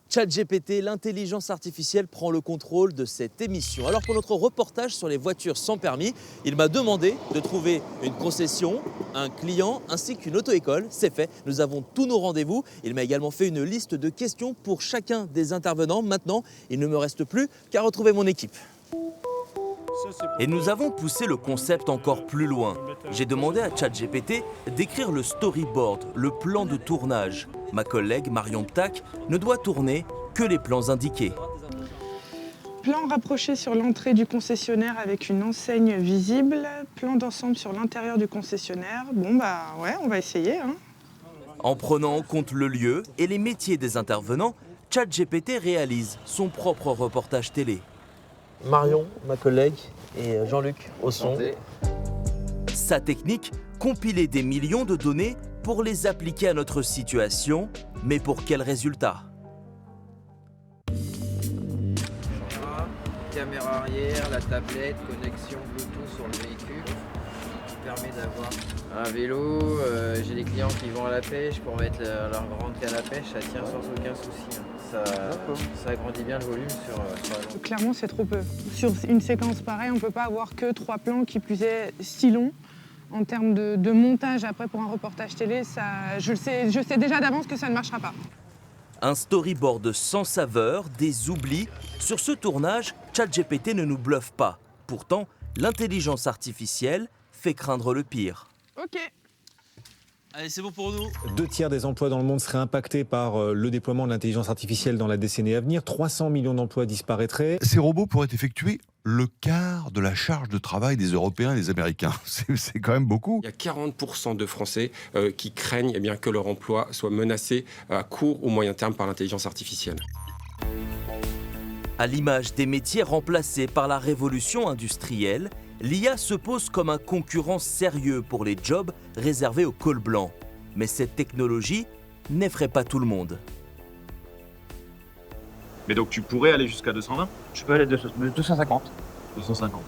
ChatGPT, l'intelligence artificielle prend le contrôle de cette émission. Alors pour notre reportage sur les voitures sans permis, il m'a demandé de trouver une concession, un client ainsi qu'une auto-école. C'est fait, nous avons tous nos rendez-vous. Il m'a également fait une liste de questions pour chacun des intervenants. Maintenant, il ne me reste plus qu'à retrouver mon équipe. Et nous avons poussé le concept encore plus loin. J'ai demandé à ChatGPT d'écrire le storyboard, le plan de tournage. Ma collègue Marion Ptac ne doit tourner que les plans indiqués. Plan rapproché sur l'entrée du concessionnaire avec une enseigne visible. Plan d'ensemble sur l'intérieur du concessionnaire. Bon bah ouais, on va essayer. En prenant en compte le lieu et les métiers des intervenants, ChatGPT réalise son propre reportage télé. Marion, ma collègue, et Jean-Luc au son. Sa technique, compiler des millions de données pour les appliquer à notre situation, mais pour quel résultat? Caméra arrière, la tablette, connexion Bluetooth sur le véhicule qui permet d'avoir un vélo. J'ai des clients qui vont à la pêche pour mettre leur rentrée à la pêche, ça tient sans aucun souci. Ça agrandit bien le volume sur la longue. Clairement, c'est trop peu. Sur une séquence pareille, on ne peut pas avoir que 3 plans qui plus est si longs. En termes de montage après pour un reportage télé, je sais déjà d'avance que ça ne marchera pas. Un storyboard sans saveur, des oublis. Sur ce tournage, ChatGPT ne nous bluffe pas. Pourtant, l'intelligence artificielle fait craindre le pire. Ok. Allez, c'est bon pour nous. 2/3 des emplois dans le monde seraient impactés par le déploiement de l'intelligence artificielle dans la décennie à venir. 300 millions d'emplois disparaîtraient. Ces robots pourraient effectuer le quart de la charge de travail des Européens et des Américains. C'est quand même beaucoup. Il y a 40% de Français qui craignent que leur emploi soit menacé à court ou moyen terme par l'intelligence artificielle. À l'image des métiers remplacés par la révolution industrielle, l'IA se pose comme un concurrent sérieux pour les jobs réservés aux cols blancs. Mais cette technologie n'effraie pas tout le monde. Mais donc tu pourrais aller jusqu'à 220 ? Je peux aller de 250. 250.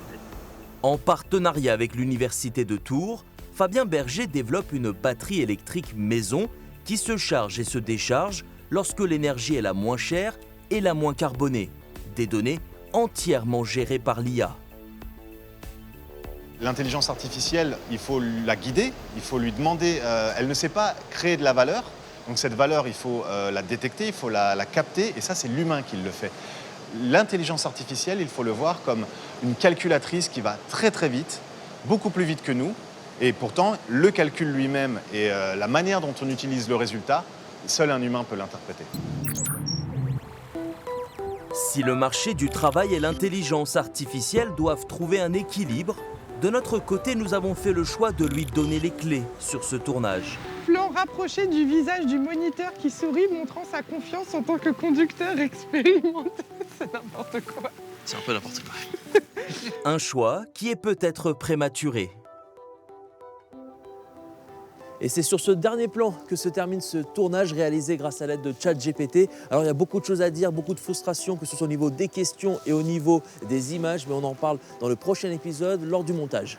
En partenariat avec l'Université de Tours, Fabien Berger développe une batterie électrique maison qui se charge et se décharge lorsque l'énergie est la moins chère et la moins carbonée. Des données entièrement gérées par l'IA. L'intelligence artificielle, il faut la guider, il faut lui demander, elle ne sait pas créer de la valeur, donc cette valeur, il faut la détecter, il faut la capter, et ça, c'est l'humain qui le fait. L'intelligence artificielle, il faut le voir comme une calculatrice qui va très très vite, beaucoup plus vite que nous, et pourtant, le calcul lui-même et la manière dont on utilise le résultat, seul un humain peut l'interpréter. Si le marché du travail et l'intelligence artificielle doivent trouver un équilibre, de notre côté, nous avons fait le choix de lui donner les clés sur ce tournage. Plan rapproché du visage du moniteur qui sourit, montrant sa confiance en tant que conducteur expérimenté. C'est n'importe quoi. C'est un peu n'importe quoi. Un choix qui est peut-être prématuré. Et c'est sur ce dernier plan que se termine ce tournage réalisé grâce à l'aide de ChatGPT. Alors il y a beaucoup de choses à dire, beaucoup de frustration, que ce soit au niveau des questions et au niveau des images, mais on en parle dans le prochain épisode lors du montage.